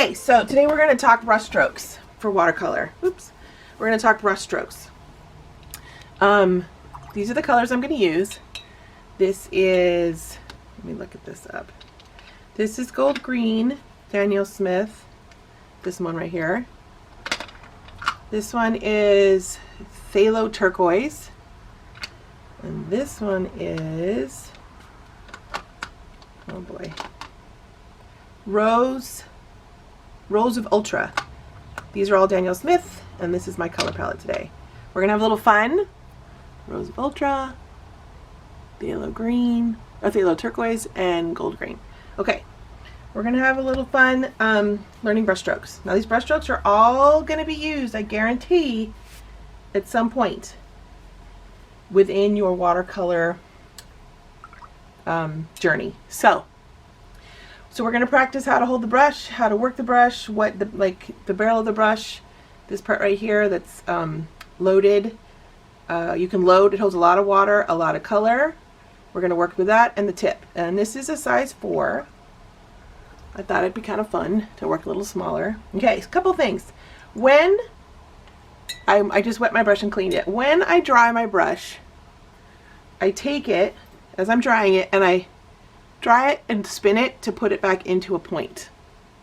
Okay, so today we're going to talk brush strokes for watercolor. Oops. We're going to talk brush strokes. These are the colors I'm going to use. This is, let me look at this up. This is Gold Green, Daniel Smith. This one right here. This one is Phthalo Turquoise. And this one is, oh boy, Rose of Ultra. These are all Daniel Smith, and this is my color palette today. We're gonna have a little fun. Rose of Ultra, Phthalo Green, Phthalo Turquoise, and Gold Green. Okay, we're gonna have a little fun learning brush strokes. Now these brush strokes are all gonna be used, I guarantee, at some point within your watercolor journey. So we're going to practice how to hold the brush, how to work the brush, what the barrel of the brush, this part right here that's loaded. You can load, it holds a lot of water, a lot of color. We're going to work with that, and the tip. And this is a size 4. I thought it'd be kind of fun to work a little smaller. Okay, a couple things. When I just wet my brush and cleaned it. When I dry my brush, I take it, as I'm drying it, and I dry it and spin it to put it back into a point.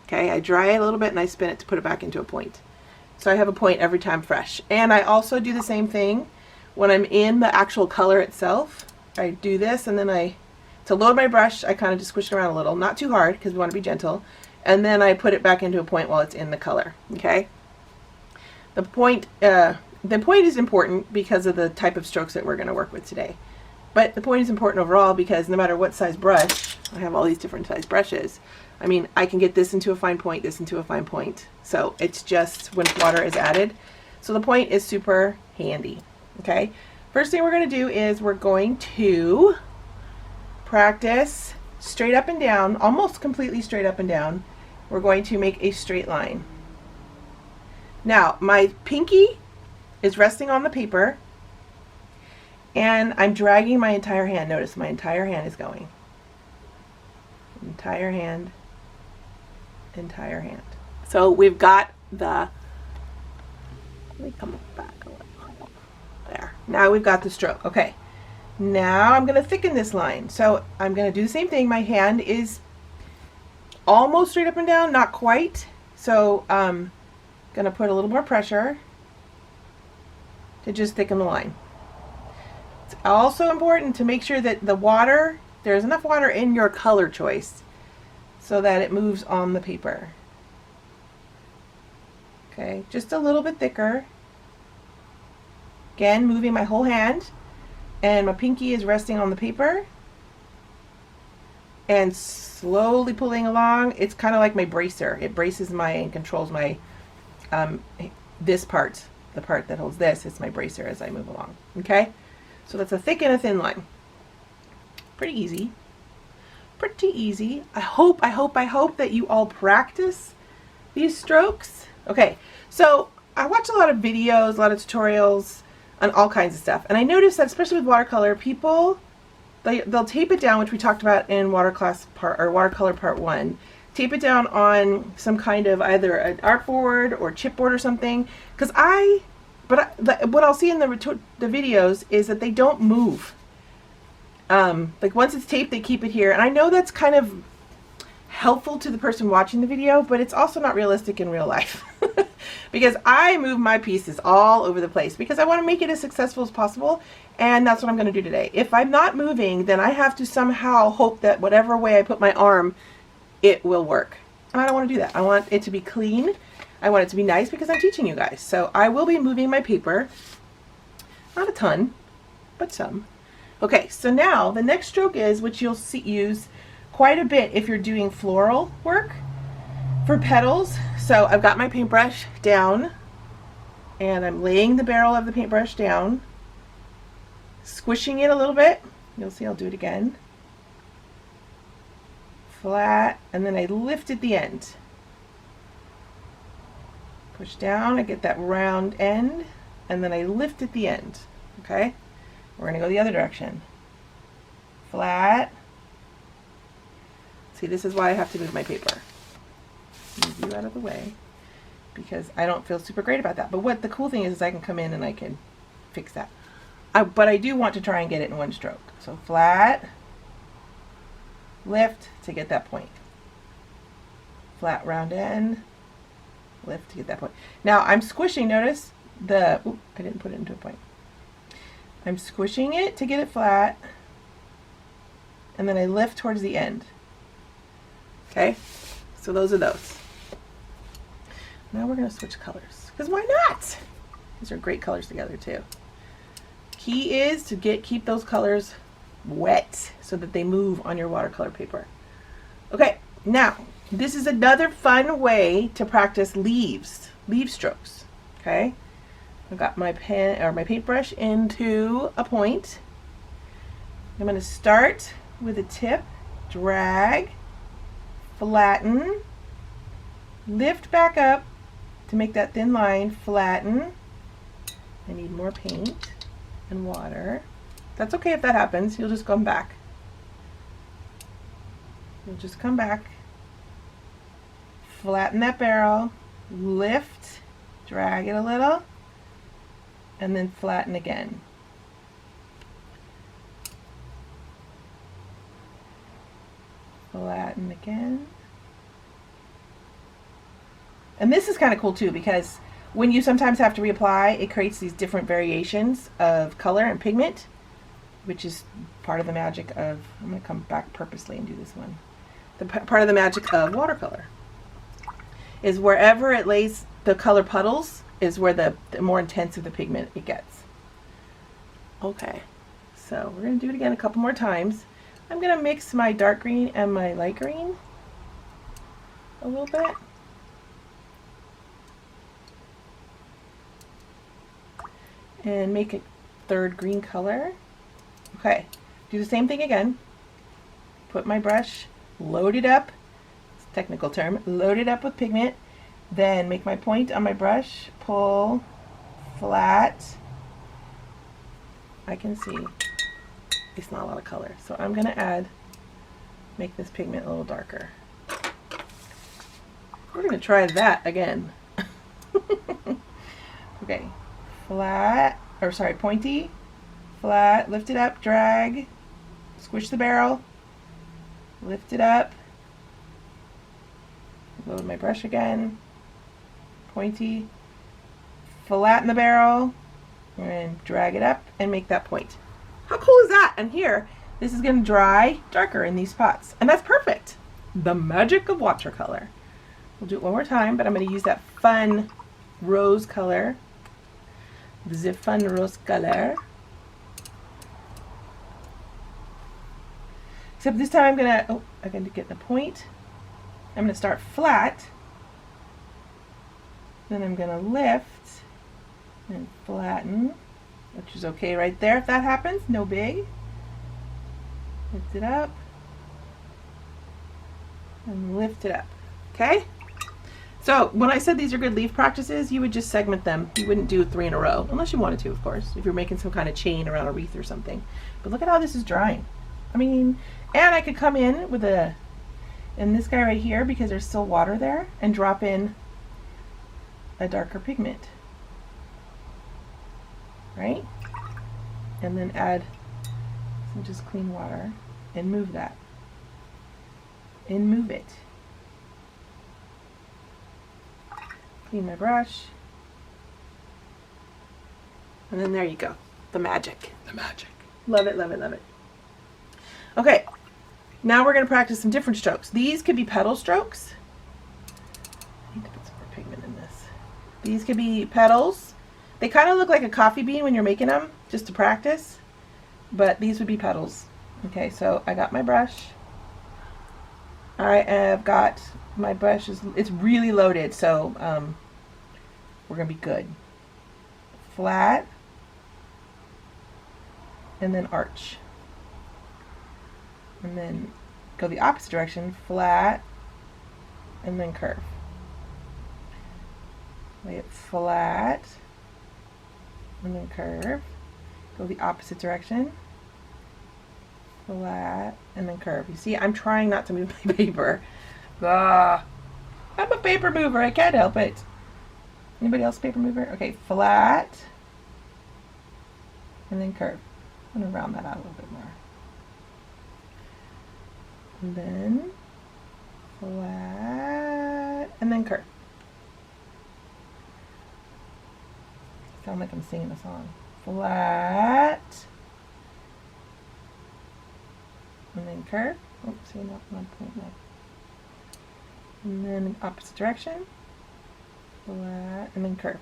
Okay, I dry it a little bit and I spin it to put it back into a point. So I have a point every time fresh. And I also do the same thing when I'm in the actual color itself. I do this, and then to load my brush, I kind of just squish it around a little, not too hard because we want to be gentle, and then I put it back into a point while it's in the color. Okay. The point is important because of the type of strokes that we're going to work with today. But the point is important overall because no matter what size brush, I have all these different size brushes. I mean, I can get this into a fine point, this into a fine point. So it's just when water is added. So the point is super handy. Okay. First thing we're going to do is we're going to practice straight up and down, almost completely straight up and down. We're going to make a straight line. Now, my pinky is resting on the paper, and I'm dragging my entire hand. Notice my entire hand is going. Entire hand, entire hand. So we've got let me come back a little. There. Now we've got the stroke. Okay. Now I'm going to thicken this line. So I'm going to do the same thing. My hand is almost straight up and down, not quite. So I'm going to put a little more pressure to just thicken the line. It's also important to make sure that there's enough water in your color choice so that it moves on the paper. Okay, just a little bit thicker. Again, moving my whole hand, and my pinky is resting on the paper and slowly pulling along. It's kind of like my bracer. It braces and controls my this part, the part that holds this. It's my bracer as I move along. Okay. So that's a thick and a thin line. Pretty easy. Pretty easy. I hope that you all practice these strokes. Okay, so I watch a lot of videos, a lot of tutorials on all kinds of stuff. And I noticed that especially with watercolor, people, they'll tape it down, which we talked about in watercolor part 1. Tape it down on some kind of either an artboard or chipboard or something. What I'll see in the videos is that they don't move. Like once it's taped, they keep it here. And I know that's kind of helpful to the person watching the video, but it's also not realistic in real life. Because I move my pieces all over the place because I want to make it as successful as possible. And that's what I'm going to do today. If I'm not moving, then I have to somehow hope that whatever way I put my arm, it will work. I don't want to do that. I want it to be clean. I want it to be nice because I'm teaching you guys. So I will be moving my paper. Not a ton, but some. Okay, so now the next stroke is, which you'll use quite a bit if you're doing floral work for petals. So I've got my paintbrush down, and I'm laying the barrel of the paintbrush down, squishing it a little bit. You'll see I'll do it again. Flat, and then I lift at the end. Push down, I get that round end, and then I lift at the end. Okay? We're going to go the other direction. Flat. See, this is why I have to move my paper. move you out of the way because I don't feel super great about that. But what the cool thing is I can come in and I can fix that. But I do want to try and get it in one stroke. So flat, lift to get that point. Flat round end, lift to get that point. Now I'm squishing, notice the, oops, I didn't put it into a point. I'm squishing it to get it flat, and then I lift towards the end. Okay, so those are those. Now we're going to switch colors, because why not? These are great colors together too. Key is to keep those colors wet so that they move on your watercolor paper. Okay, now this is another fun way to practice leaf strokes. Okay, I've got my pen or my paintbrush into a point. I'm going to start with a tip, drag, flatten, lift back up to make that thin line, flatten. I need more paint and water. That's okay if that happens. You'll just come back. You'll just come back, flatten that barrel, lift, drag it a little, and then flatten again. Flatten again. And this is kind of cool too, because when you sometimes have to reapply, it creates these different variations of color and pigment, which is part of the magic of, I'm going to come back purposely and do this one. Part of the magic of watercolor is wherever it lays the color puddles is where the more intense of the pigment it gets. Okay, so we're going to do it again a couple more times. I'm going to mix my dark green and my light green a little bit. And make a third green color. Okay, do the same thing again. Put my brush, load it up, it's a technical term, load it up with pigment, then make my point on my brush, pull, flat. I can see it's not a lot of color, so I'm going to make this pigment a little darker. We're going to try that again. Okay, flat, or sorry, pointy, flat, lift it up, drag, squish the barrel, lift it up, load my brush again, pointy, flatten the barrel, and drag it up and make that point. How cool is that? And here, this is going to dry darker in these spots, and that's perfect. The magic of watercolor. We'll do it one more time, but I'm going to use that fun rose color. The fun rose color. Except this time I'm going to get the point. I'm going to start flat. Then I'm going to lift and flatten, which is okay right there if that happens, no big. Lift it up and lift it up. Okay? So when I said these are good leaf practices, you would just segment them. You wouldn't do 3 in a row, unless you wanted to, of course, if you're making some kind of chain around a wreath or something. But look at how this is drying. I mean, and I could come in with in this guy right here, because there's still water there, and drop in a darker pigment. Right? And then add some just clean water and move that. And move it. Clean my brush. And then there you go. The magic. The magic. Love it, love it, love it. Okay. Now we're going to practice some different strokes. These could be petal strokes. I need to put some more pigment in this. These could be petals. They kind of look like a coffee bean when you're making them, just to practice. But these would be petals. Okay, so I got my brush. Alright, and I've got my brush, it's really loaded, so we're going to be good. Flat. And then arch. And then go the opposite direction, flat, and then curve. Lay it flat, and then curve. Go the opposite direction, flat, and then curve. You see, I'm trying not to move my paper. Ah. I'm a paper mover. I can't help it. Anybody else paper mover? Okay, flat. And then curve. I'm going to round that out a little bit more. And then flat. And then curve. Sound like I'm singing a song. Flat. And then curve. Oops, see, not one point left. And then opposite direction. Flat. And then curve.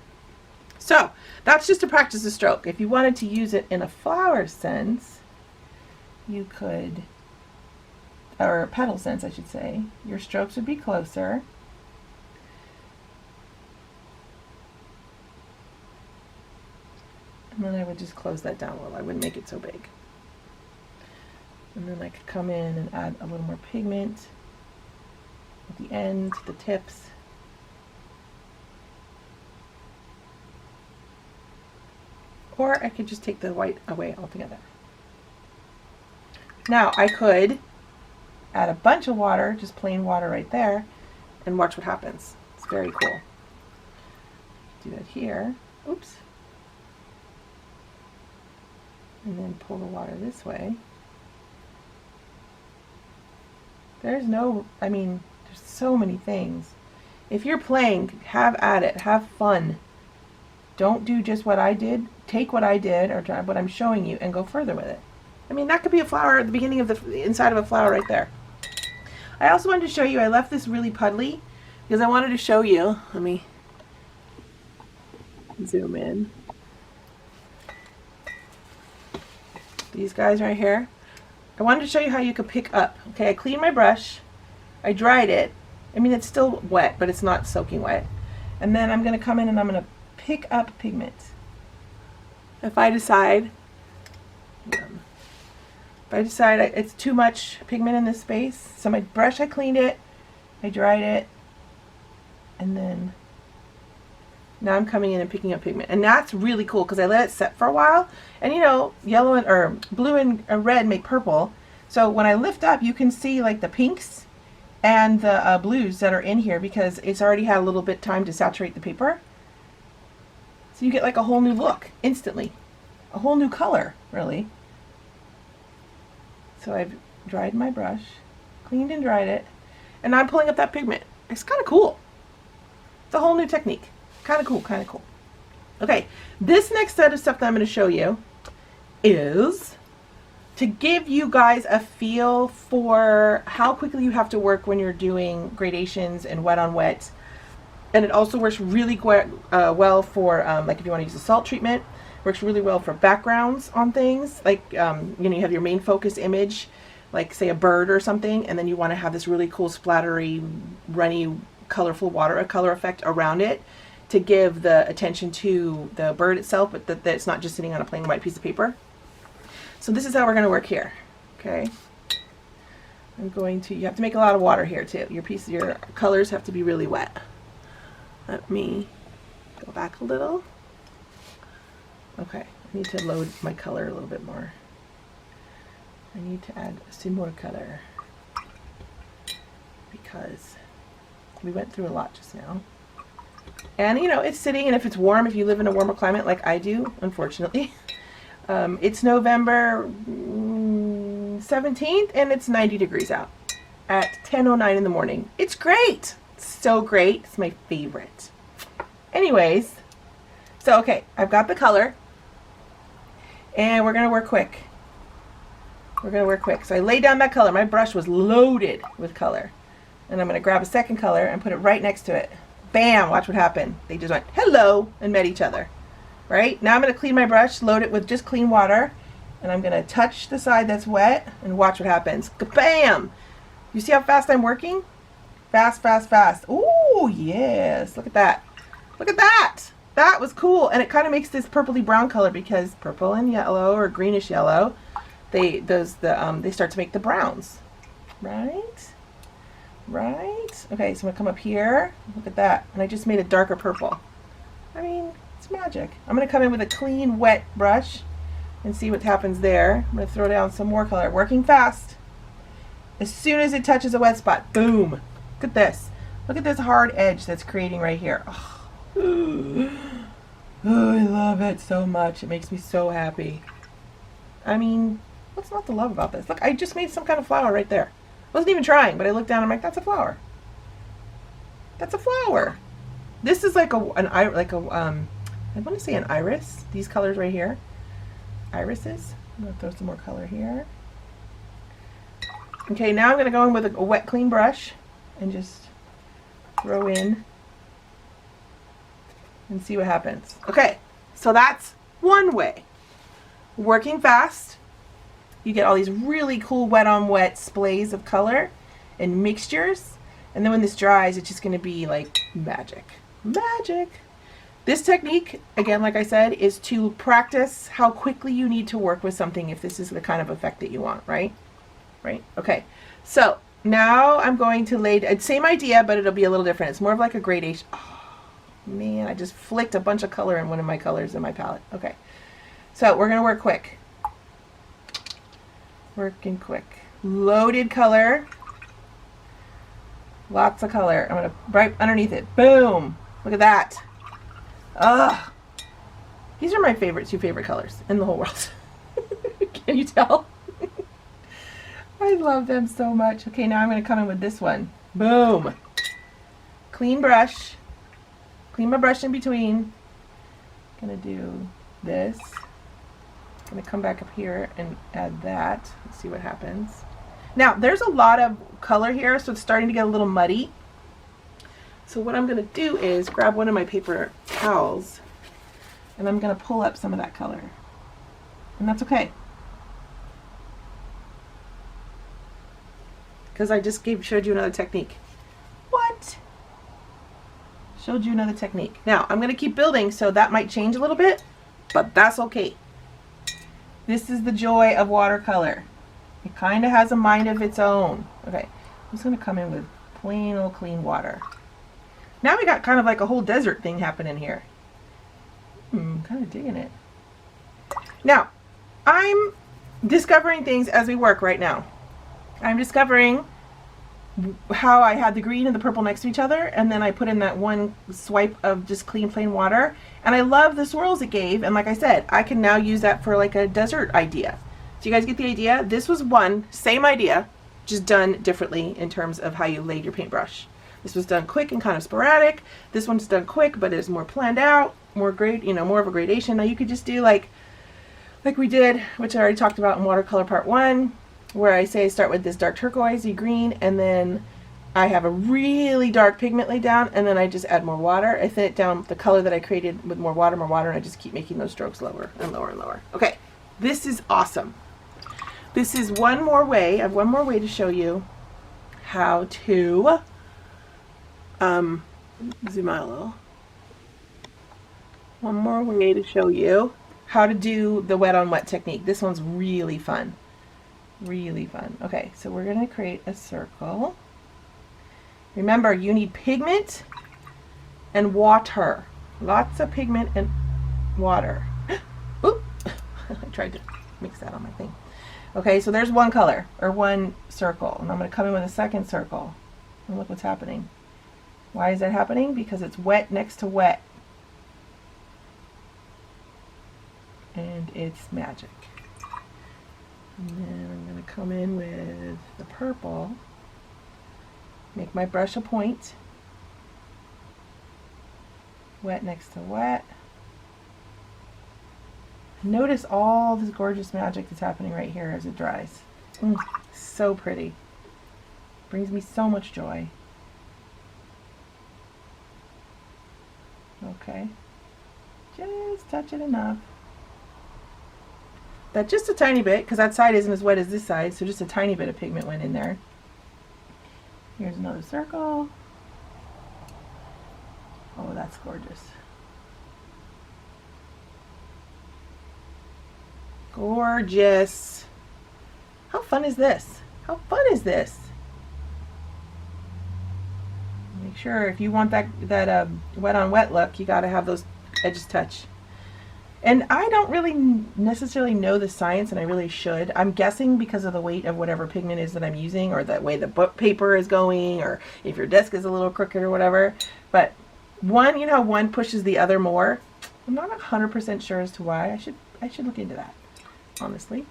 So that's just to practice the stroke. If you wanted to use it in a flower sense, you could, or a petal sense I should say, your strokes would be closer. And then I would just close that down a little. I wouldn't make it so big. And then I could come in and add a little more pigment at the end, the tips. Or I could just take the white away altogether. Now I could add a bunch of water, just plain water right there, and watch what happens. It's very cool. Do that here. Oops. And then pull the water this way. There's no, I mean, there's so many things. If you're playing, have at it, have fun. Don't do just what I did. Take what I did or what I'm showing you and go further with it. I mean, that could be a flower at the beginning of the inside of a flower right there. I also wanted to show you, I left this really puddly because I wanted to show you, let me zoom in. These guys right here. I wanted to show you how you could pick up. Okay, I cleaned my brush. I dried it. I mean, it's still wet, but it's not soaking wet. And then I'm going to come in and I'm going to pick up pigment. If I decide it's too much pigment in this space, so my brush, I cleaned it, I dried it, and then now I'm coming in and picking up pigment. And that's really cool because I let it set for a while. And you know, yellow and or blue and red make purple. So when I lift up, you can see like the pinks and the blues that are in here because it's already had a little bit time to saturate the paper. So you get like a whole new look instantly. A whole new color, really. So I've dried my brush, cleaned and dried it, and now I'm pulling up that pigment. It's kind of cool. It's a whole new technique. Kind of cool, kind of cool. Okay, this next set of stuff that I'm going to show you is to give you guys a feel for how quickly you have to work when you're doing gradations and wet on wet. And it also works really well for, like if you want to use a salt treatment, works really well for backgrounds on things. Like, you know, you have your main focus image, like say a bird or something, and then you want to have this really cool splattery, runny, colorful watercolor effect around it to give the attention to the bird itself, but that it's not just sitting on a plain white piece of paper. So this is how we're going to work here. Okay. I'm going to, you have to make a lot of water here too. Your colors have to be really wet. Let me go back a little. Okay, I need to load my color a little bit more. I need to add some more color because we went through a lot just now. And you know, it's sitting, and if it's warm, if you live in a warmer climate like I do, unfortunately, it's November 17th and it's 90 degrees out at 10:09 in the morning. It's great. It's so great. It's my favorite. Anyways, so okay, I've got the color and we're gonna work quick. We're gonna work quick. So I laid down that color. My brush was loaded with color. And I'm gonna grab a second color and put it right next to it. Bam, watch what happened. They just went hello and met each other. Right? Now I'm gonna clean my brush, load it with just clean water, and I'm gonna touch the side that's wet and watch what happens. Bam! You see how fast I'm working? Fast, fast, fast. Ooh, yes. Look at that. Look at that. That was cool. And it kind of makes this purpley brown color because purple and yellow or greenish yellow, they start to make the browns. Right? Right? Okay, so I'm gonna come up here. Look at that. And I just made a darker purple. I mean, it's magic. I'm gonna come in with a clean, wet brush and see what happens there. I'm gonna throw down some more color. Working fast. As soon as it touches a wet spot, boom. Look at this. Look at this hard edge that's creating right here. Oh, I love it so much. It makes me so happy. I mean, what's not to love about this? Look, I just made some kind of flower right there. I wasn't even trying, but I looked down and I'm like, that's a flower. That's a flower. This is like I want to say an iris. These colors right here. Irises. I'm going to throw some more color here. Okay, now I'm going to go in with a wet, clean brush and just throw in and see what happens. Okay, so that's one way. Working fast, you get all these really cool wet on wet splays of color and mixtures, and then when this dries, it's just going to be like magic. Magic. This technique, again, like I said, is to practice how quickly you need to work with something if this is the kind of effect that you want, right? Right? Okay. So now I'm going to lay, same idea, but it'll be a little different. It's more of like a gradation. Oh, man, I just flicked a bunch of color in one of my colors in my palette. Okay. So we're going to work quick. Working quick. Loaded color. Lots of color. I'm going to right underneath it. Boom. Look at that. Ugh. These are my two favorite colors in the whole world. Can you tell? I love them so much. Okay, now I'm going to come in with this one. Boom. Clean brush. Clean my brush in between. Going to do this. Going to come back up here and add that. Let's see what happens. Now, there's a lot of color here, so it's starting to get a little muddy. So what I'm going to do is grab one of my paper towels and I'm going to pull up some of that color. And that's okay. Because I just showed you another technique. What? Showed you another technique. Now, I'm going to keep building, so that might change a little bit, but that's okay. This is the joy of watercolor. It kind of has a mind of its own. Okay, I'm just going to come in with plain old clean water. Now we got kind of like a whole desert thing happening here. Kind of digging it. Now, I'm discovering things as we work right now. I'm discovering how I had the green and the purple next to each other, and then I put in that one swipe of just clean plain water, and I love the swirls it gave, and like I said, I can now use that for like a desert idea. So you guys get the idea? This was same idea, just done differently in terms of how you laid your paintbrush. This was done quick and kind of sporadic. This one's done quick, but it's more planned out, more more of a gradation. Now you could just do like we did, which I already talked about in watercolor part 1, where I say I start with this dark turquoisey green, and then I have a really dark pigment laid down, and then I just add more water. I thin it down the color that I created with more water, and I just keep making those strokes lower and lower and lower. Okay, this is awesome. This is one more way. I have one more way to show you how to zoom out a little. One more way to show you how to do the wet on wet technique. This one's really fun. Really fun. Okay, so we're going to create a circle. Remember, you need pigment and water. Lots of pigment and water. Oop! I tried to mix that on my thing. Okay, so there's one color, or one circle, and I'm going to come in with a second circle. And look what's happening. Why is that happening? Because it's wet next to wet. And it's magic. And then I'm going to come in with the purple, make my brush a point, wet next to wet. Notice all this gorgeous magic that's happening right here as it dries. So pretty. Brings me so much joy. Okay, just touch it enough. That just a tiny bit, because that side isn't as wet as this side, so just a tiny bit of pigment went in there. Here's another circle. Oh, that's gorgeous. Gorgeous. How fun is this? How fun is this? Make sure if you want that wet on wet look, you got to have those edges touch. And I don't really necessarily know the science, and I really should. I'm guessing because of the weight of whatever pigment is that I'm using, or the way the book paper is going, or if your desk is a little crooked or whatever. But one, you know, one pushes the other more. I'm not 100% sure as to why. I should look into that, honestly.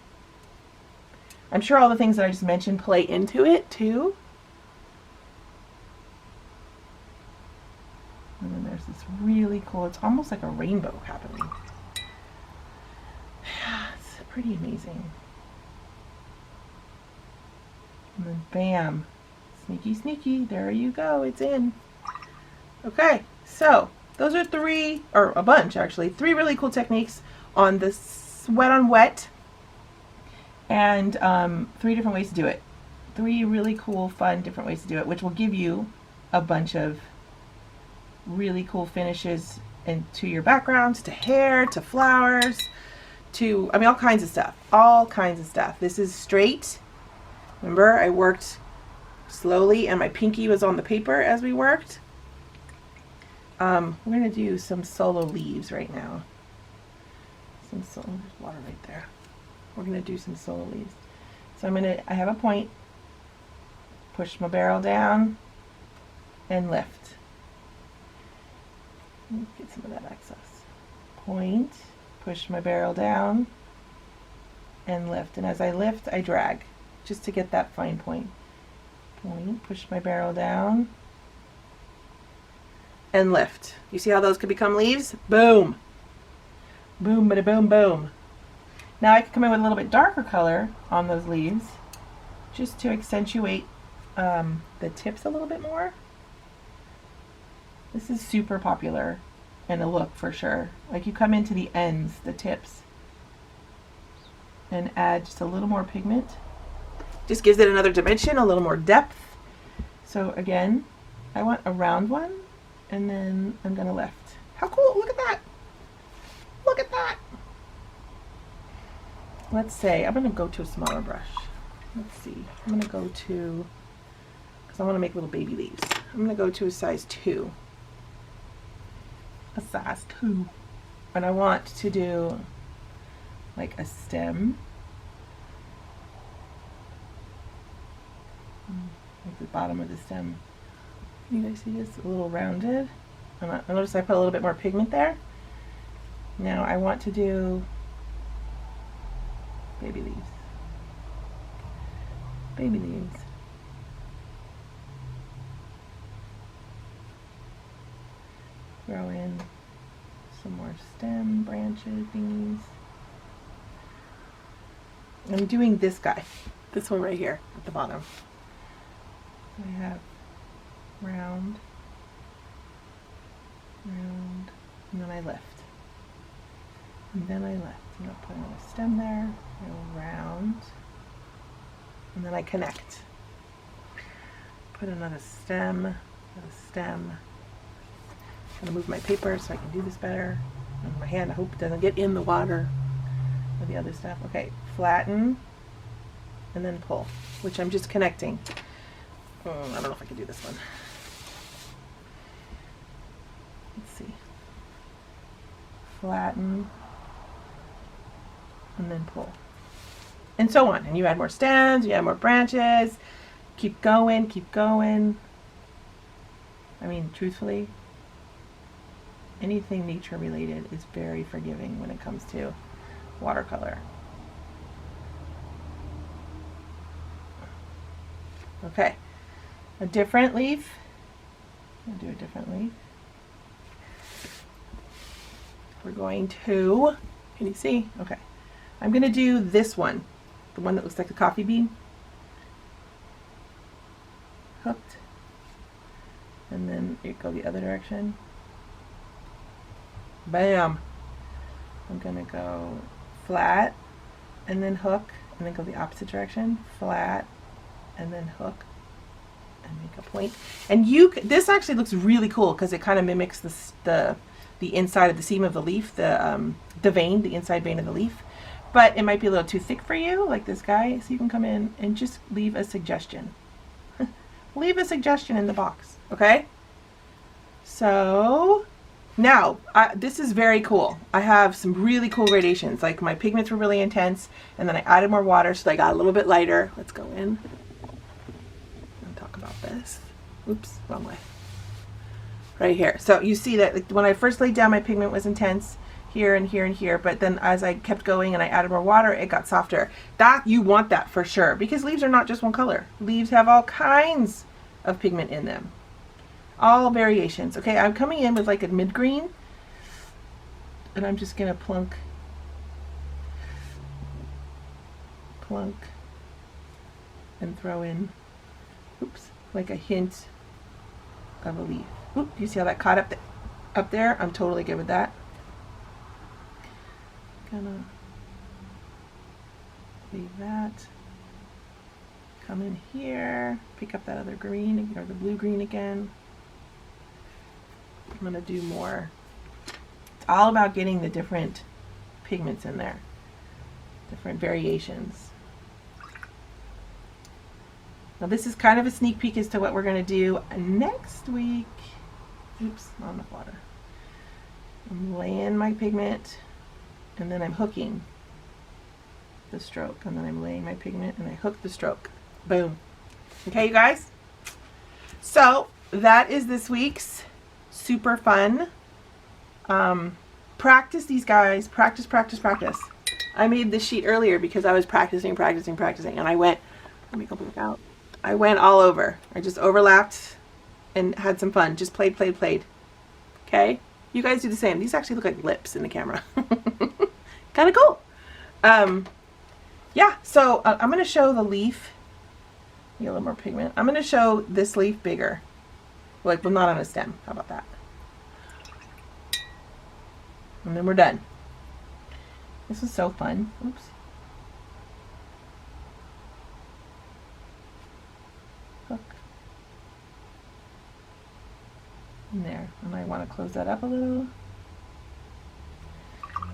I'm sure all the things that I just mentioned play into it too. And then there's this really cool, it's almost like a rainbow happening. Yeah, it's pretty amazing. And then bam, sneaky, sneaky, there you go, it's in. Okay, so those are three, or a bunch actually, three really cool techniques on this wet on wet, and 3 different ways to do it. 3 really cool, fun, different ways to do it, which will give you a bunch of really cool finishes into your backgrounds, to hair, to flowers, to, I mean, all kinds of stuff. All kinds of stuff. This is straight. Remember, I worked slowly and my pinky was on the paper as we worked. We're going to do some solo leaves right now. There's water right there. We're going to do some solo leaves. So I have a point, push my barrel down, and lift. Get some of that excess. Point, push my barrel down, and lift. And as I lift, I drag, just to get that fine point. Point, push my barrel down, and lift. You see how those could become leaves? Boom. Boom, bada boom, boom. Now I can come in with a little bit darker color on those leaves, just to accentuate the tips a little bit more. This is super popular in a look for sure. Like you come into the ends, the tips, and add just a little more pigment. Just gives it another dimension, a little more depth. So again, I want a round one, and then I'm gonna lift. How cool, look at that. Look at that. Let's say, I'm gonna go to a smaller brush. Let's see, I'm gonna go to, because I wanna make little baby leaves. I'm gonna go to a size 2. A size 2. And I want to do like a stem. Like the bottom of the stem. Can you guys see this? A little rounded. And notice I put a little bit more pigment there. Now I want to do baby leaves. Baby leaves. Throw in some more stem branches, things. I'm doing this guy, this one right here at the bottom. I have round, round, and then I lift. And then I lift. I'm going to put another stem there, go round, and then I connect. Put another stem, another stem. I'm going to move my paper so I can do this better. And my hand, I hope it doesn't get in the water with the other stuff. Okay, flatten, and then pull, which I'm just connecting. I don't know if I can do this one. Let's see. Flatten, and then pull. And so on. And you add more stems, you add more branches. Keep going, keep going. I mean, truthfully, anything nature related is very forgiving when it comes to watercolor. Okay, a different leaf. I'll do a different leaf. We're going to, can you see? Okay, I'm going to do this one, the one that looks like a coffee bean. Hooked, and then it go the other direction. Bam! I'm going to go flat, and then hook, and then go the opposite direction. Flat, and then hook, and make a point. And this actually looks really cool because it kind of mimics the inside of the seam of the leaf, the vein, the inside vein of the leaf. But it might be a little too thick for you, like this guy. So you can come in and just leave a suggestion. Leave a suggestion in the box, okay? So Now, this is very cool. I have some really cool gradations. Like my pigments were really intense, and then I added more water, so they got a little bit lighter. Let's go in and talk about this. Oops, wrong way. Right here. So you see that like, when I first laid down, my pigment was intense here and here and here, but then as I kept going and I added more water, it got softer. That, you want that for sure, because leaves are not just one color. Leaves have all kinds of pigment in them. All variations. Okay, I'm coming in with like a mid-green, and I'm just gonna plunk, and throw in, oops, like a hint of a leaf. Oop, you see how that caught up there? I'm totally good with that. Gonna leave that. Come in here, pick up that other green, or the blue-green again. I'm gonna do more. It's all about getting the different pigments in there, different variations. Now this is kind of a sneak peek as to what we're gonna do next week. Oops, not enough water. I'm laying my pigment, and then I'm hooking the stroke, and then I'm laying my pigment, and I hook the stroke. Boom. Okay, you guys? So that is this week's super fun. Practice these, guys. Practice, practice, practice. I made this sheet earlier because I was practicing, and I went, let me go back out. I went all over. I just overlapped and had some fun. Just played. Okay? You guys do the same. These actually look like lips in the camera. Kind of cool. Yeah, so I'm going to show the leaf. Need a little more pigment. I'm going to show this leaf bigger. Like, well, not on a stem. How about that? And then we're done. This is so fun. Oops. Hook. And there. And I want to close that up a little.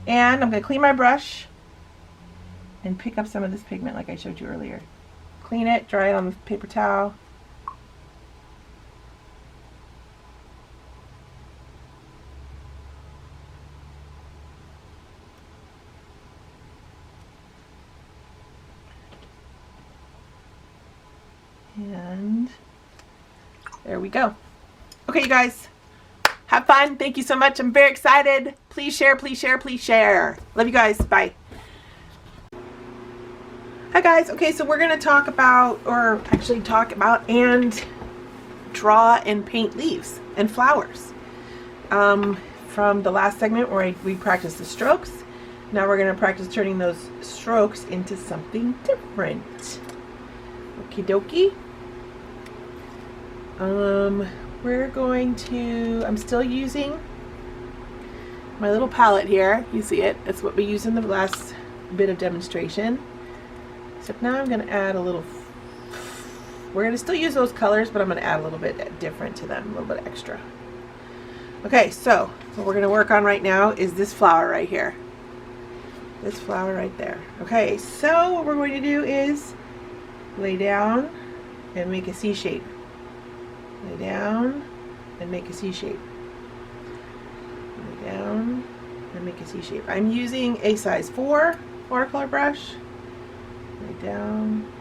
And I'm going to clean my brush and pick up some of this pigment like I showed you earlier. Clean it, dry it on the paper towel. And there we go. Okay, you guys, have fun. Thank you so much. I'm very excited. Please share, please share, please share. Love you guys. Bye. Hi guys. Okay, so we're going to talk about, or actually talk about and draw and paint leaves and flowers. From the last segment where we practiced the strokes, now we're going to practice turning those strokes into something different. Okie dokie. We're going to, I'm still using my little palette here. You see it. It's what we used in the last bit of demonstration. Except now I'm going to add a little, we're going to still use those colors, but I'm going to add a little bit different to them, a little bit extra. Okay, so what we're going to work on right now is this flower right here. This flower right there. Okay, so what we're going to do is lay down and make a C shape. Lay down and make a C shape. Lay down and make a C shape. I'm using a size 4 watercolor brush. Lay down,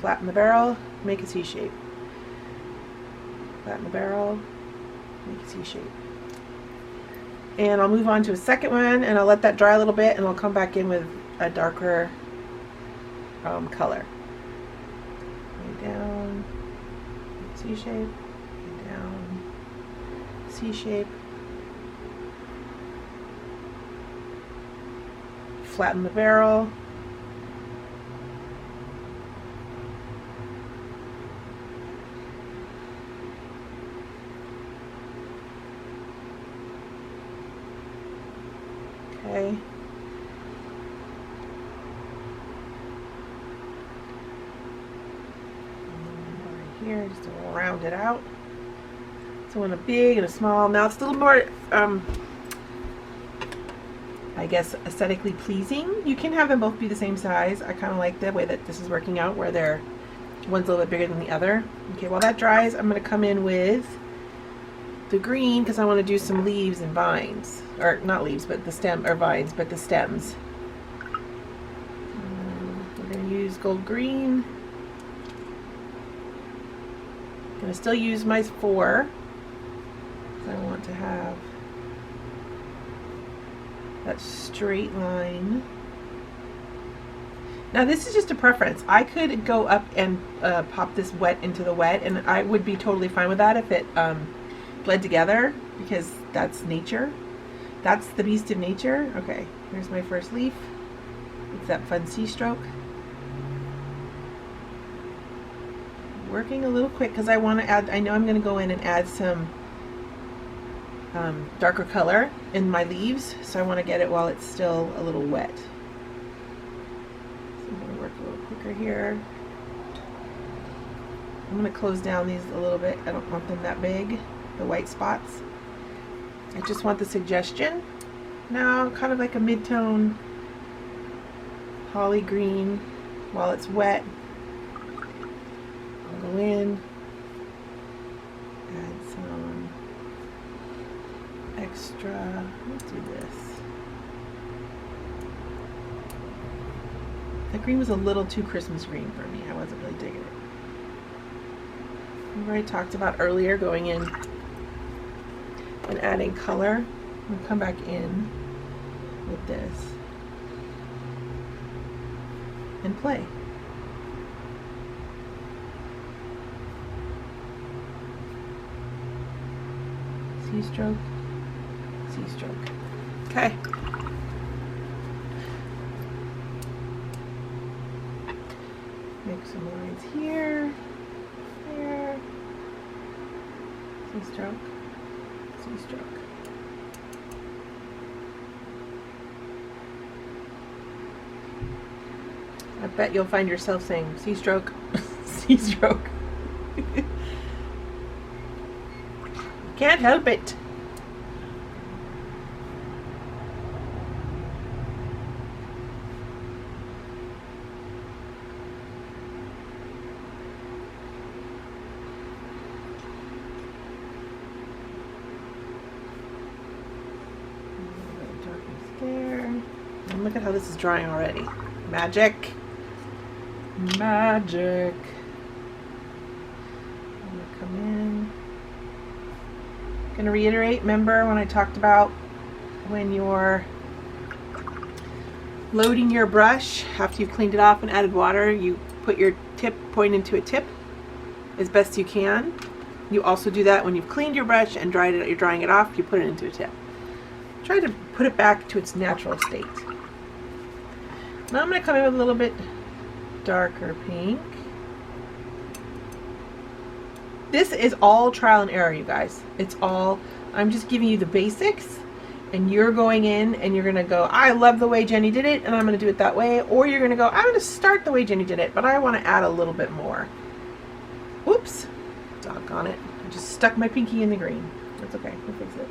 flatten the barrel, make a C shape. Flatten the barrel, make a C shape. And I'll move on to a second one, and I'll let that dry a little bit, and I'll come back in with a darker color. Lay down, C shape, lay down, C shape, flatten the barrel, okay. Over here, just to round it out. So I want a big and a small. Now it's a little more, I guess, aesthetically pleasing. You can have them both be the same size. I kind of like the way that this is working out, where one's a little bit bigger than the other. Okay, while that dries, I'm going to come in with the green because I want to do some leaves and vines, or not leaves, but the stem, or vines, but the stems. We're going to use gold green. I'm going to still use my 4 because I want to have that straight line. Now this is just a preference. I could go up and pop this wet into the wet, and I would be totally fine with that if it bled together, because that's nature. That's the beast of nature. Okay, here's my first leaf. It's that fun C stroke. Working a little quick because I want to add, I know I'm going to go in and add some darker color in my leaves, so I want to get it while it's still a little wet. I'm going to work a little quicker here. I'm going to close down these a little bit. I don't want them that big, the white spots. I just want the suggestion. Now, kind of like a mid-tone holly green while it's wet. I'll go in, add some extra, let's do this. The green was a little too Christmas green for me. I wasn't really digging it. Remember I talked about earlier going in and adding color? We'll come back in with this and play. C stroke, C stroke. Okay. Make some lines here, here, C stroke, C stroke. I bet you'll find yourself saying C stroke, C stroke. Can't help it. And look at how this is drying already. Magic. Magic. I'm going to come in. I'm going to reiterate, remember when I talked about when you're loading your brush, after you've cleaned it off and added water, you put your tip point into a tip as best you can. You also do that when you've cleaned your brush and dried it, you're drying it off, you put it into a tip. Try to put it back to its natural state. Now I'm going to come in with a little bit darker pink. This is all trial and error, you guys. It's all, I'm just giving you the basics, and you're going in and you're going to go, I love the way Jenny did it and I'm going to do it that way, or you're going to go, I'm going to start the way Jenny did it, but I want to add a little bit more. Whoops, doggone it. I just stuck my pinky in the green. That's okay, we'll fix it.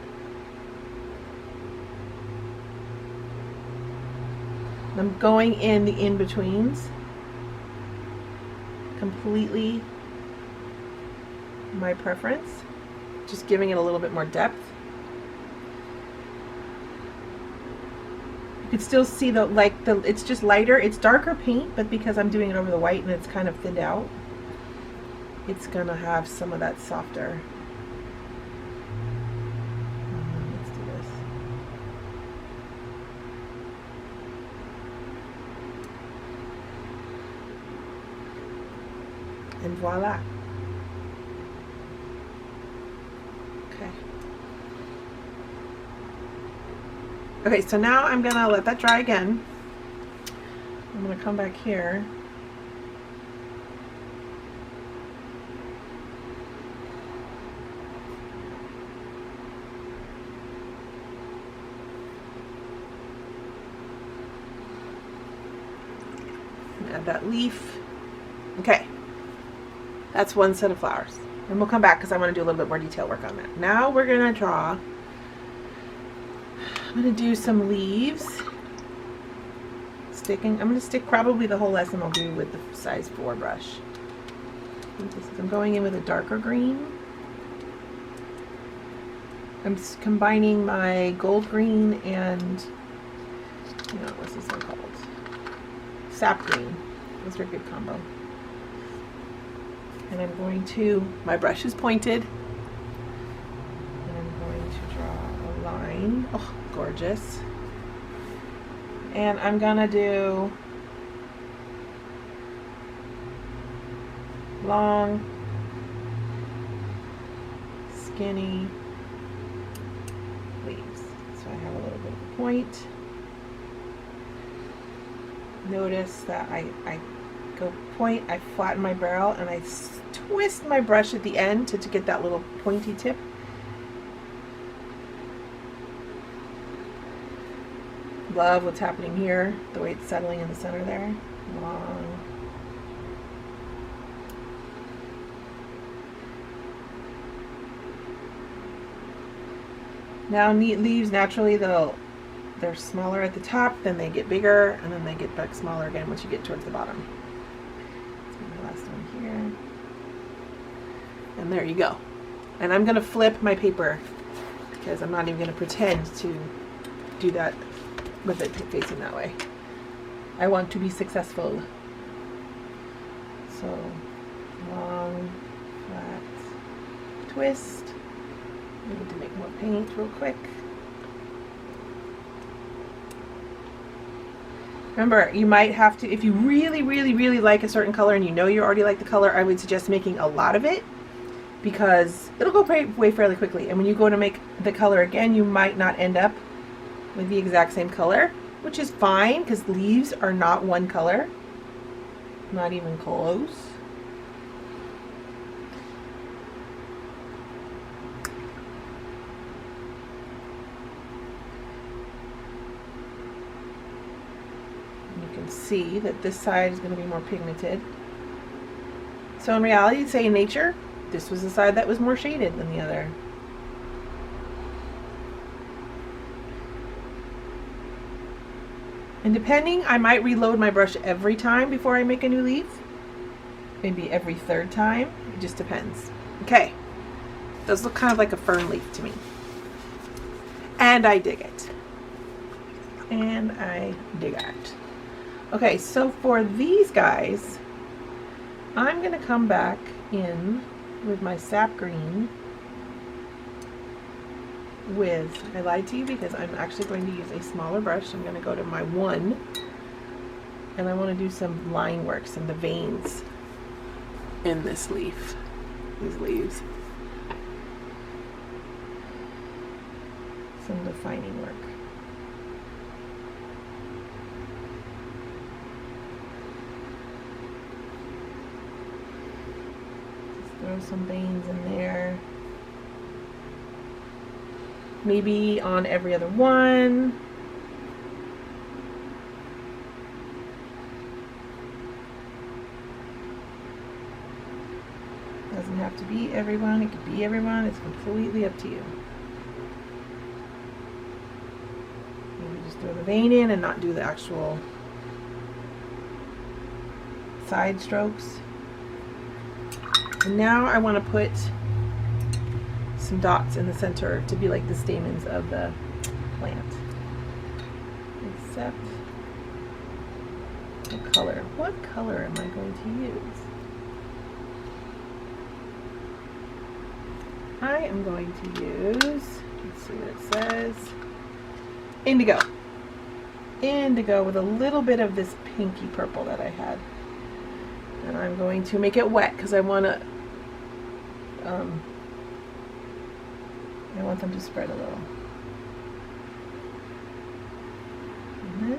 I'm going in the in-betweens, completely my preference, just giving it a little bit more depth. You can still see it's just lighter, it's darker paint, but because I'm doing it over the white and it's kind of thinned out, it's gonna have some of that softer. Let's do this. And voila. Okay. Okay, so now I'm gonna let that dry again. I'm gonna come back here. And add that leaf. Okay. That's one set of flowers. And we'll come back because I want to do a little bit more detail work on that. Now we're going to draw. I'm going to do some leaves. I'm going to stick probably the whole lesson I'll do with the size 4 brush. I'm going in with a darker green. I'm combining my gold green and, what's this one called? Sap green. Those are a good combo. And I'm going to, my brush is pointed, and I'm going to draw a line. Oh, gorgeous. And I'm gonna do long, skinny leaves. So I have a little bit of a point. Notice that I go point, I flatten my barrel, and I twist my brush at the end to get that little pointy tip. Love what's happening here, the way it's settling in the center there. Long. Now leaves, naturally they're smaller at the top, then they get bigger, and then they get back smaller again once you get towards the bottom. Let's get my last one here. And there you go. And I'm gonna flip my paper because I'm not even gonna pretend to do that with it facing that way. I want to be successful. So, long, flat, twist. I need to make more paint real quick. Remember, you might have to, if you really, really, really like a certain color and you know you already like the color, I would suggest making a lot of it because it'll go away fairly quickly. And when you go to make the color again, you might not end up with the exact same color, which is fine because leaves are not one color, not even close. You can see that this side is going to be more pigmented. So in reality, say in nature, this was the side that was more shaded than the other. And depending, I might reload my brush every time before I make a new leaf. Maybe every third time. It just depends. Okay. Those look kind of like a fern leaf to me. And I dig it. And I dig it. Okay, so for these guys, I'm going to come back in with my sap green with, I lied to you because I'm actually going to use a smaller brush. I'm going to go to my 1 and I want to do some line work, some of the veins in this leaf, these leaves. Some defining work. Just throw some veins in there. Maybe on every other one. Doesn't have to be everyone. It could be everyone. It's completely up to you. Maybe just throw the vein in and not do the actual side strokes. And now I want to put some dots in the center to be like the stamens of the plant. Except the color. What color am I going to use? I am going to use, let's see what it says, indigo. Indigo with a little bit of this pinky purple that I had. And I'm going to make it wet because I want to I want them to spread a little. And then,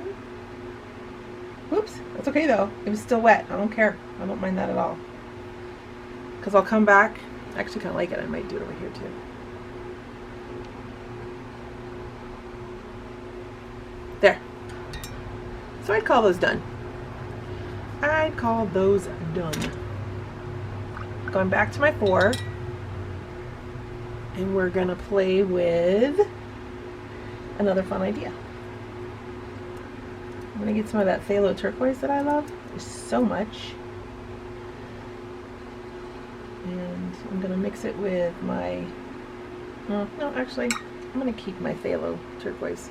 whoops, that's okay though. It was still wet. I don't care. I don't mind that at all. Because I'll come back. I actually kind of like it. I might do it over here too. There. So I'd call those done. I'd call those done. Going back to my 4. And we're going to play with another fun idea. I'm going to get some of that phthalo turquoise that I love. There's so much. And I'm going to mix it with my No, actually, I'm going to keep my phthalo turquoise.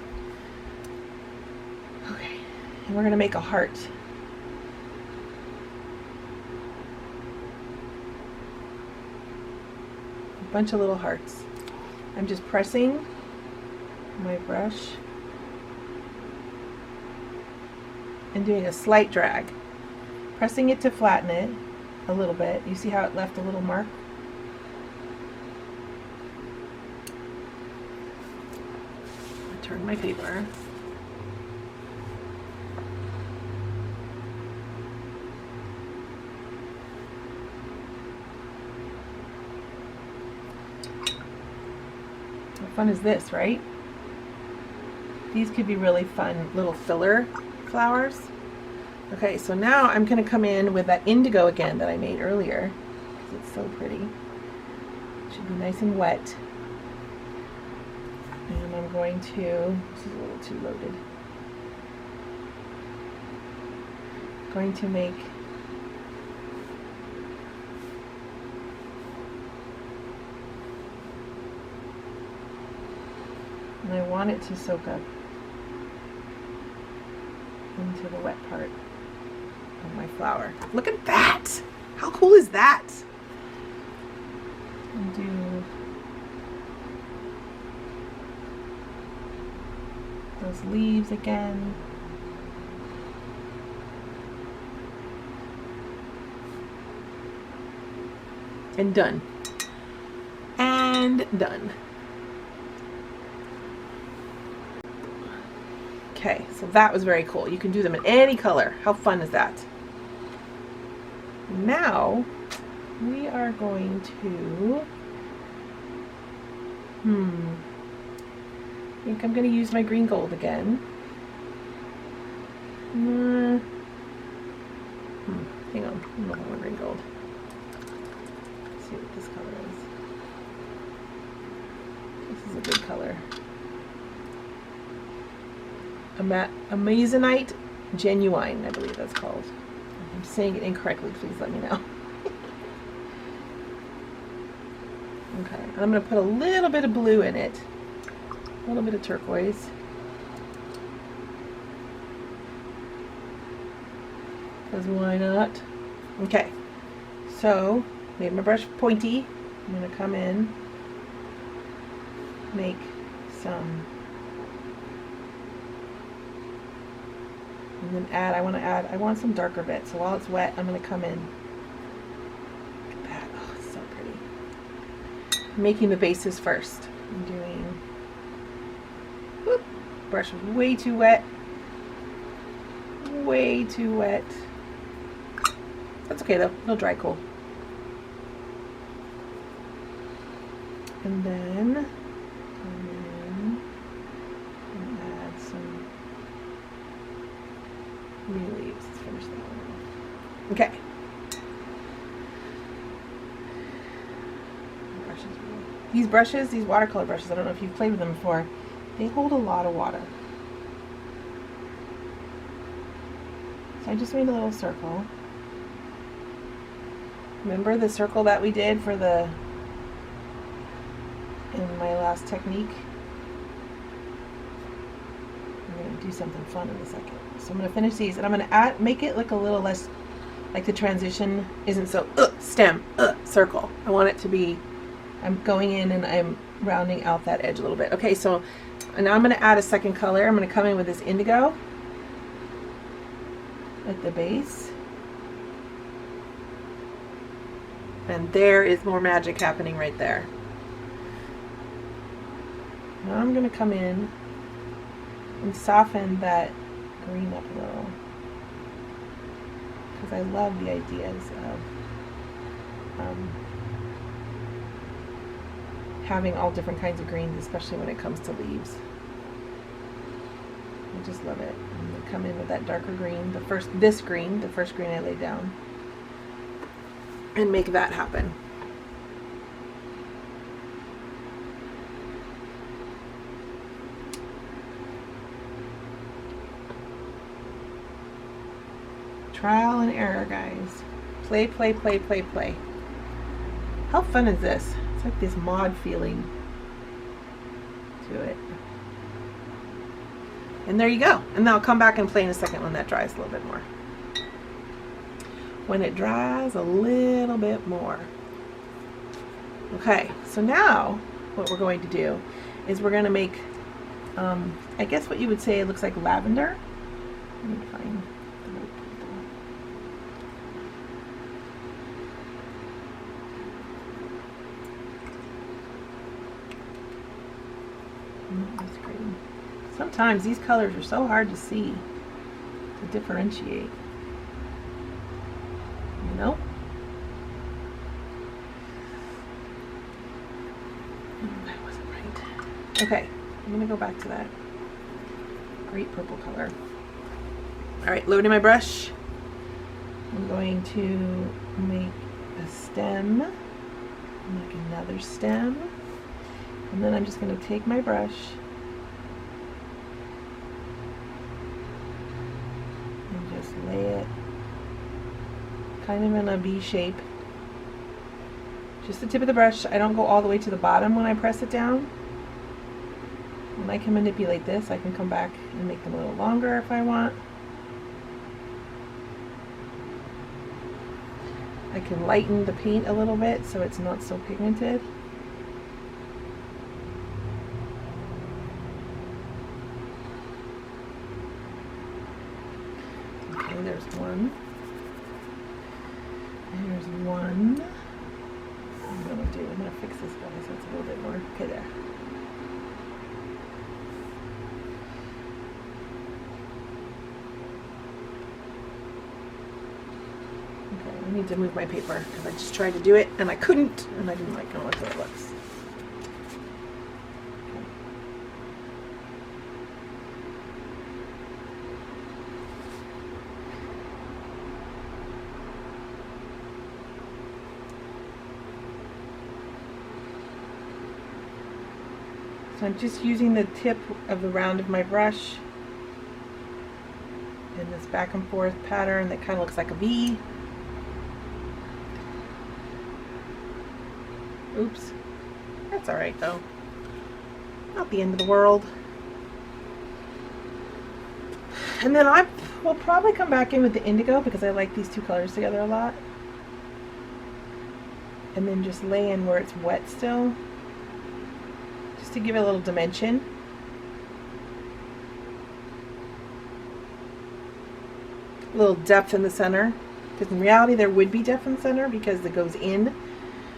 Okay, and we're going to make a heart. A bunch of little hearts. I'm just pressing my brush and doing a slight drag. Pressing it to flatten it a little bit. You see how it left a little mark? I turn my paper. How fun is this, right? These could be really fun little filler flowers. Okay, so now I'm going to come in with that indigo again that I made earlier, because it's so pretty. It should be nice and wet. And I'm going to, this is a little too loaded. Going to make and I want it to soak up into the wet part of my flower. Look at that! How cool is that? And do those leaves again. And done. And done. Okay, so that was very cool. You can do them in any color. How fun is that? Now, we are going to, I think I'm going to use my green gold again. Hang on, I don't know my green gold. Let's see what this color is. This is a good color. Amazonite Genuine, I believe that's called. If I'm saying it incorrectly, please let me know. Okay, and I'm going to put a little bit of blue in it. A little bit of turquoise. Because why not? Okay, so made my brush pointy. I'm going to come in, make some, and then add, I want some darker bits. So while it's wet, I'm going to come in. Look at that. Oh, it's so pretty. I'm making the bases first. I'm doing, whoop, brush was way too wet. Way too wet. That's okay though, it'll dry cool. And then come in and add some new leaves. Let's finish that one off. Okay. These brushes, these watercolor brushes, I don't know if you've played with them before, they hold a lot of water. So I just made a little circle. Remember the circle that we did for the, in my last technique? I'm going to do something fun in a second. So I'm going to finish these and I'm going to make it look a little less, like the transition isn't so stem, circle. I want it to be, I'm going in and I'm rounding out that edge a little bit. Okay, so now I'm going to add a second color. I'm going to come in with this indigo at the base. And there is more magic happening right there. Now I'm going to come in and soften that green up a little, because I love the ideas of having all different kinds of greens, especially when it comes to leaves. I just love it. I'm going to come in with that darker green, the first green I laid down, and make that happen. Trial and error, guys. Play, play. How fun is this? It's like this mod feeling. to it. And there you go. And then I'll come back and play in a second when that dries a little bit more. When it dries a little bit more. Okay, so now what we're going to do is we're going to make, I guess what you would say it looks like lavender. Let me find the right that's great. Sometimes these colors are so hard to see, to differentiate. You know? That wasn't right. Okay, I'm going to go back to that great purple color. Alright, loading my brush. I'm going to make a stem, make another stem, and then I'm just going to take my brush and just lay it kind of in a V shape. Just the tip of the brush. I don't go all the way to the bottom when I press it down. When I can manipulate this, I can come back and make them a little longer if I want. I can lighten the paint a little bit so it's not so pigmented. Okay, there's one. There's one. I'm gonna fix this guy so it's a little bit more. Okay, there. Okay, I need to move my paper because I just tried to do it and I couldn't, and I didn't like how it looks. So I'm just using the tip of the round of my brush in this back and forth pattern that kind of looks like a V. Oops. That's alright though. Not the end of the world. And then I will probably come back in with the indigo because I like these two colors together a lot. And then just lay in where it's wet still, just to give it a little dimension. A little depth in the center, because in reality there would be depth in the center because it goes in,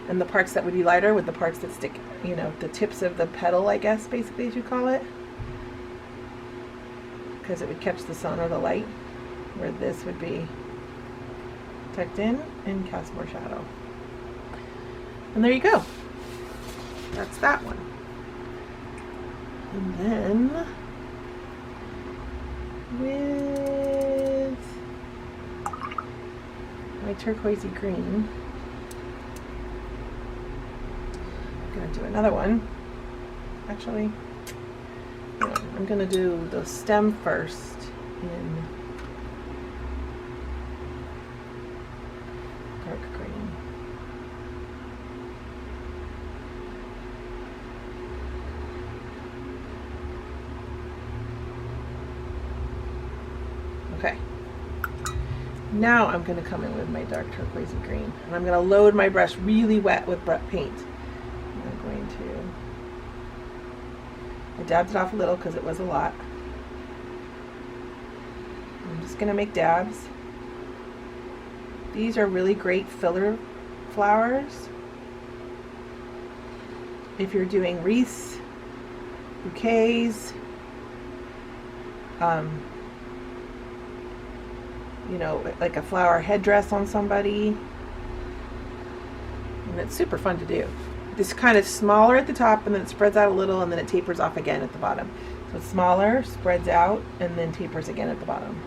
and the parts that would be lighter with the parts that stick, you know, the tips of the petal, I guess, basically, as you call it, because it would catch the sun or the light, where this would be tucked in and cast more shadow. And there you go. That's that one. And then with my turquoisey green, I'm going to do another one. Actually, no, I'm going to do the stem first in dark green. Okay. Now I'm going to come in with my dark turquoisey green, and I'm going to load my brush really wet with paint. I'm going to, I dabbed it off a little because it was a lot. I'm just going to make dabs. These are really great filler flowers if you're doing wreaths, bouquets, you know, like a flower headdress on somebody. And it's super fun to do. It's kind of smaller at the top and then it spreads out a little and then it tapers off again at the bottom. So it's smaller, spreads out, and then tapers again at the bottom.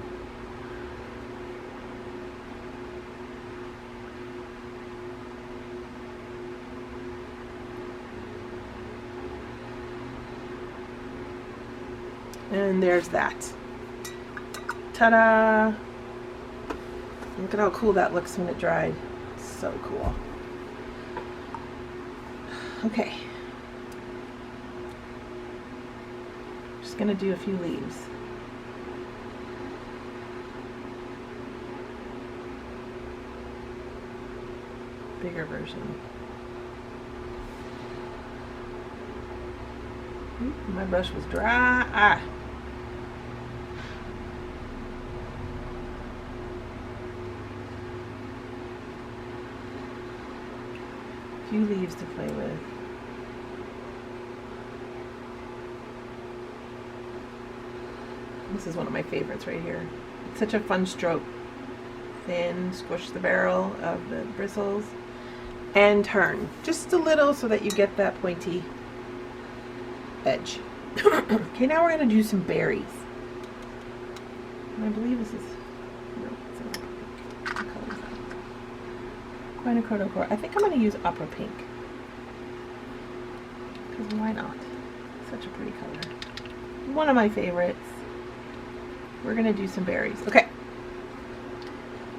And there's that. Ta-da! Look at how cool that looks when it dried. So cool. Okay. just going to do a few leaves. Bigger version. Ooh, my brush was dry. Ah. Few leaves to play with. This is one of my favorites right here. It's such a fun stroke. Thin, squish the barrel of the bristles, and turn just a little so that you get that pointy edge. Okay, now we're going to do some berries. And I believe this is, no, it's not. What color is that? Quinacridone. I think I'm going to use opera pink. Because why not? Such a pretty color. One of my favorites. We're going to do some berries. Okay.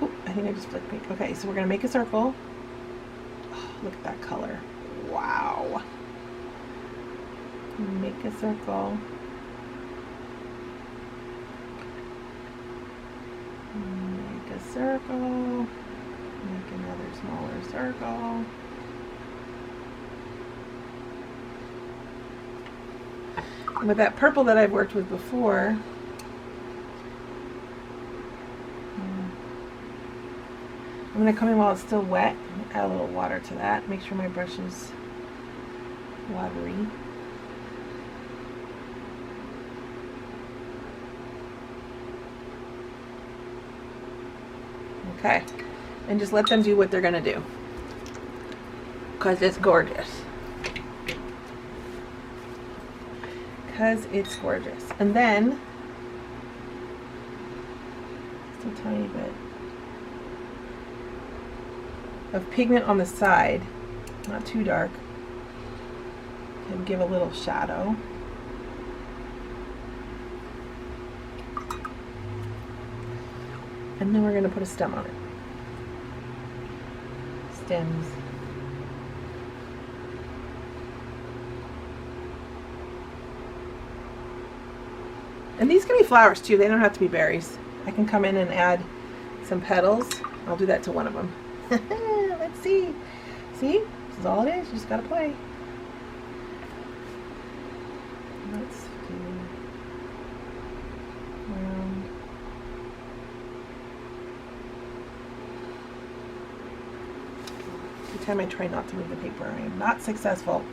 Ooh, I think I just flicked pink. Okay, so we're going to make a circle. Oh, look at that color. Wow. Make a circle. Make a circle. Make another smaller circle. And with that purple that I've worked with before, I'm going to come in while it's still wet, add a little water to that, make sure my brush is watery. Okay, and just let them do what they're going to do, because it's gorgeous. Because it's gorgeous. And then, just a tiny bit of pigment on the side, not too dark, can give a little shadow. And then we're going to put a stem on it. Stems. And these can be flowers too, they don't have to be berries. I can come in and add some petals. I'll do that to one of them. Let's see. See? This is all it is, you just gotta play. Let's do round. Every time I try not to move the paper, I am not successful.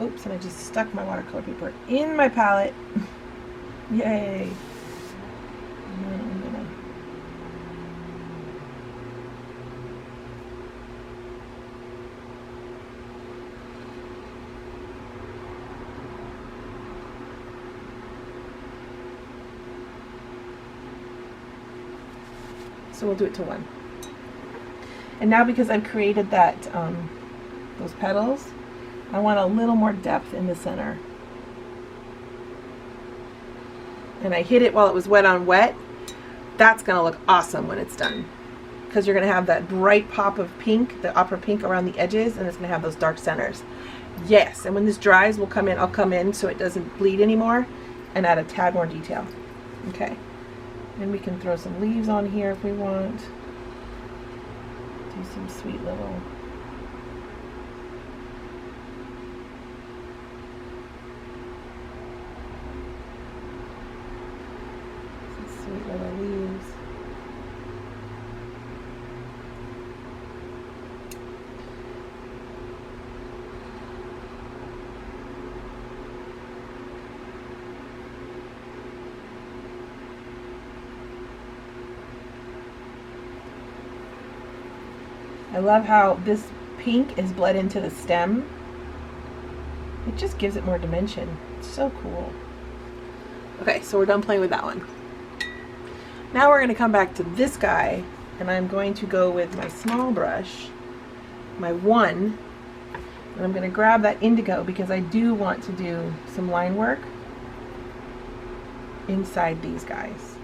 Oops, and I just stuck my watercolor paper in my palette. Yay! And then I'm gonna so we'll do it to one. And now because I've created that those petals, I want a little more depth in the center. And I hit it while it was wet on wet. That's going to look awesome when it's done, because you're going to have that bright pop of pink, the opera pink around the edges, and it's going to have those dark centers. Yes, and when this dries, I'll come in so it doesn't bleed anymore and add a tad more detail. Okay, and we can throw some leaves on here if we want. Do some sweet little leaves. I love how this pink is bled into the stem. It just gives it more dimension. It's so cool. Okay, so we're done playing with that one. Now we're going to come back to this guy, and I'm going to go with my small brush, my one, and I'm going to grab that indigo because I do want to do some line work inside these guys.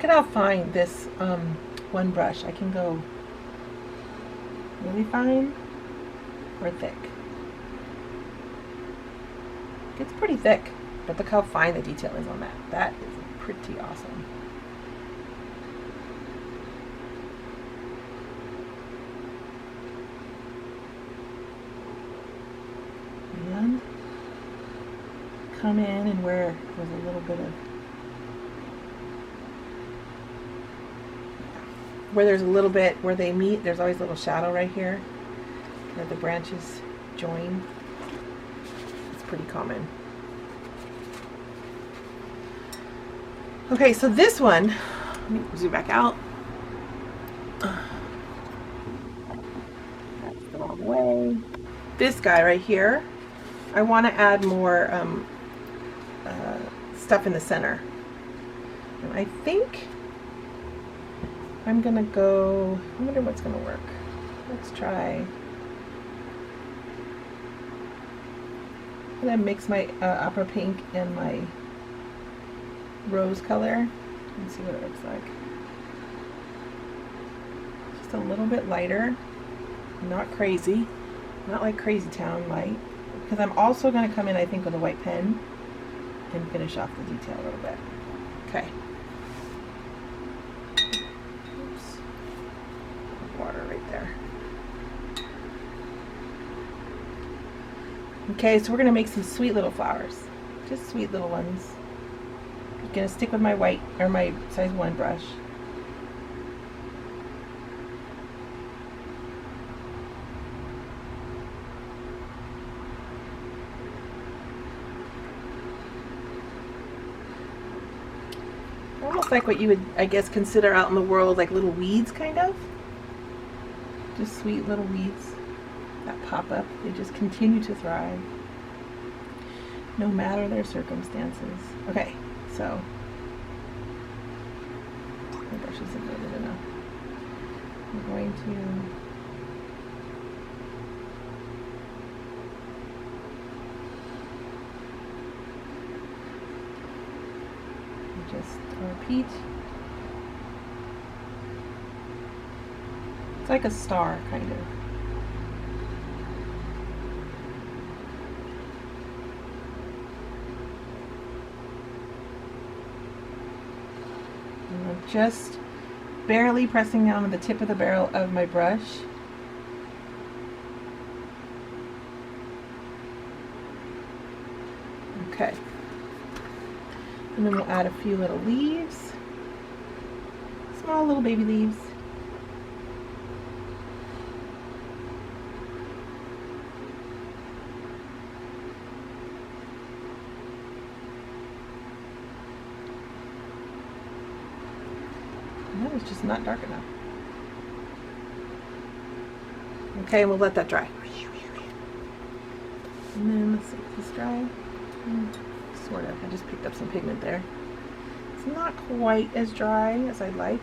Look at how fine this one brush. I can go really fine or thick. It's pretty thick, but look how fine the detail is on that. That is pretty awesome. And come in and where there's a little bit of, where there's a little bit where they meet, there's always a little shadow right here where the branches join. It's pretty common. Okay, so this one, let me zoom back out. That's the wrong way. This guy right here, I want to add more stuff in the center. And I think I'm gonna go, I wonder what's gonna work. Let's try. I'm gonna mix my opera pink and my rose color and see what it looks like. Just a little bit lighter, not crazy, not like Crazy Town light, because I'm also going to come in, I think, with a white pen and finish off the detail a little bit. Okay. Oops. Water right there. Okay, so we're going to make some sweet little flowers, just sweet little ones. I'm going to stick with my white, or my size 1 brush. Almost like what you would, I guess, consider out in the world like little weeds, kind of. Just sweet little weeds that pop up. They just continue to thrive, no matter their circumstances. Okay, so my brush isn't loaded enough. I'm going to just repeat. It's like a star, kind of. And I'm just barely pressing down on the tip of the barrel of my brush. Okay. And then we'll add a few little leaves, small little baby leaves. And that was just not dark enough. Okay, we'll let that dry. And then let's see if this dry. Sort of. I just picked up some pigment there. It's not quite as dry as I'd like,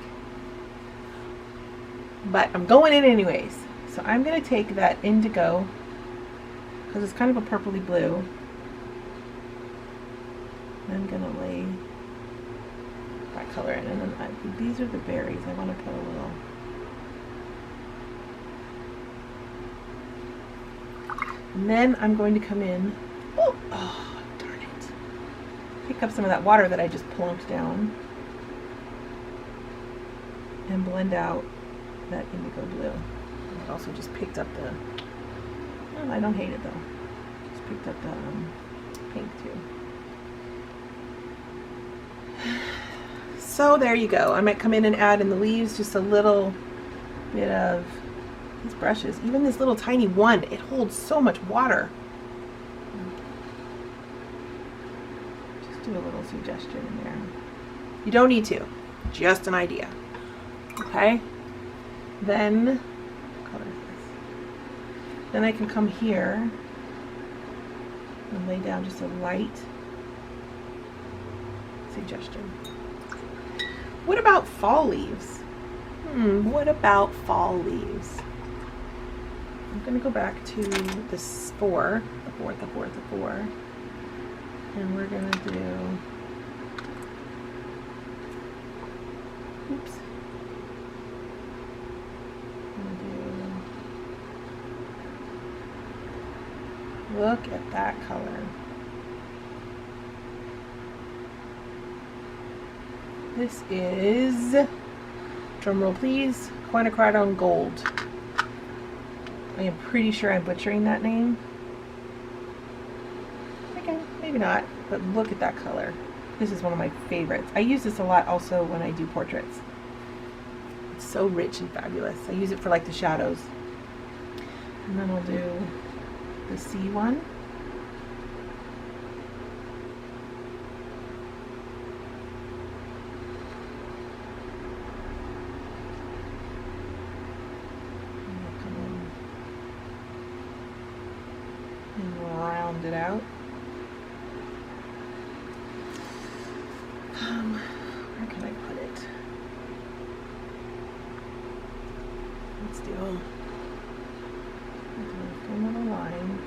but I'm going in anyways. So I'm going to take that indigo, because it's kind of a purpley blue. I'm going to lay that color in, and then these are the berries. I want to put a little. And then I'm going to come in. Oh, darn it. Pick up some of that water that I just plunked down and blend out that indigo blue. I also just picked up the, well, I don't hate it though. Just picked up the pink too. So there you go. I might come in and add in the leaves just a little bit of these brushes. Even this little tiny one, it holds so much water. Just do a little suggestion in there. You don't need to, just an idea. Okay, then what color is this? Then I can come here and lay down just a light suggestion. What about fall leaves? What about fall leaves? I'm going to go back to this 4, the 4th, the 4th, the 4, and we're going to do Oops. Look at that color. This is, drumroll please, quinacridone gold. I am pretty sure I'm butchering that name. Okay, maybe not, but look at that color. This is one of my favorites. I use this a lot also when I do portraits. It's so rich and fabulous. I use it for like the shadows. And then I'll do the C one. And I'll come in and round it out. Where can I put it? Let's do another line.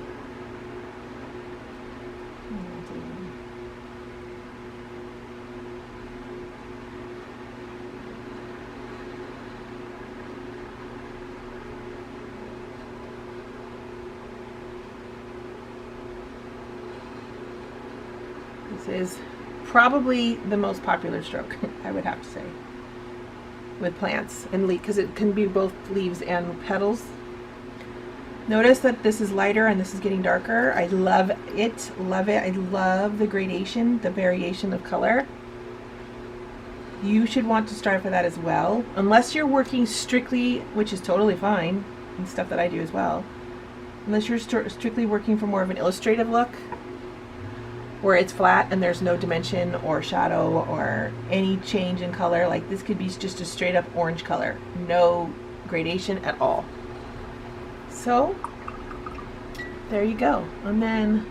This is probably the most popular stroke, I would have to say, with plants and leaf, because it can be both leaves and petals. Notice that this is lighter and this is getting darker. I love it, love it. I love the gradation, the variation of color. You should want to strive for that as well, unless you're working strictly, which is totally fine, and stuff that I do as well, unless you're strictly working for more of an illustrative look, where it's flat and there's no dimension or shadow or any change in color. Like this could be just a straight up orange color, no gradation at all. So there you go. And then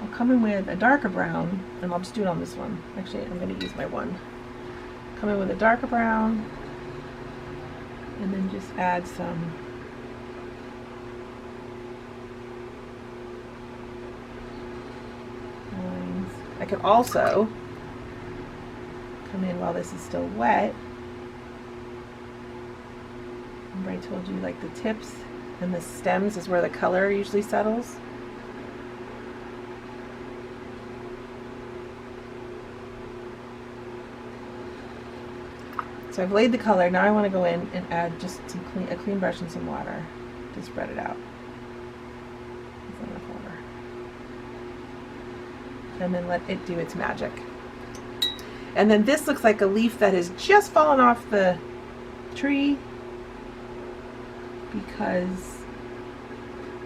I'll come in with a darker brown, and I'll just do it on this one. Actually, I'm going to use my one. Come in with a darker brown, and then just add some lines. I could also come in while this is still wet. Remember I told you like the tips and the stems is where the color usually settles. So I've laid the color. Now I want to go in and add just some a clean brush and some water to spread it out. That's enough water. And then let it do its magic. And then this looks like a leaf that has just fallen off the tree, because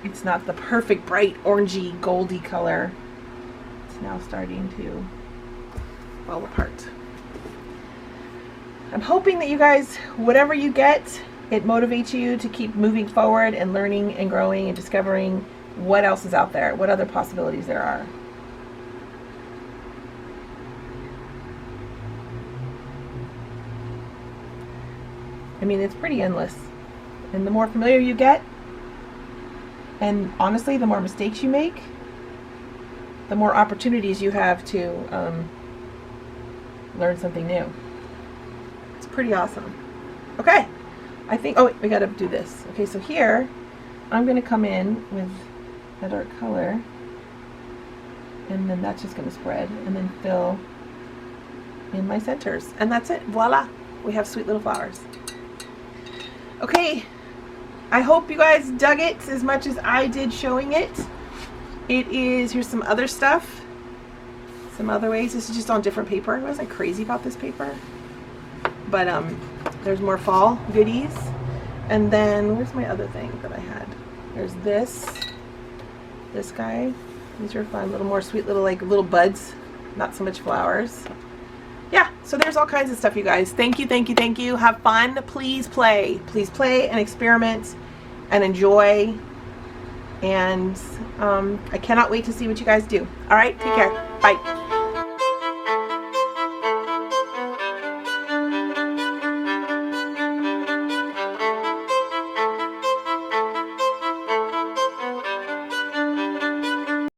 it's not the perfect bright orangey goldy color. It's now starting to fall apart. I'm hoping that you guys, whatever you get, it motivates you to keep moving forward and learning and growing and discovering what else is out there, what other possibilities there are. I mean, it's pretty endless. And the more familiar you get, and honestly, the more mistakes you make, the more opportunities you have to learn something new. It's pretty awesome. Okay, I think, oh wait, we gotta do this. Okay, so here, I'm gonna come in with a dark color, and then that's just gonna spread, and then fill in my centers. And that's it, voila, we have sweet little flowers. Okay, I hope you guys dug it as much as I did showing it. It is, here's some other stuff, some other ways. This is just on different paper. I wasn't crazy about this paper, but there's more fall goodies. And then where's my other thing that I had? There's this guy. These are fun, little more sweet little like little buds, not so much flowers. Yeah, so there's all kinds of stuff, you guys. Thank you, thank you, thank you. Have fun. Please play and experiment and enjoy. And I cannot wait to see what you guys do. All right, take care. Bye.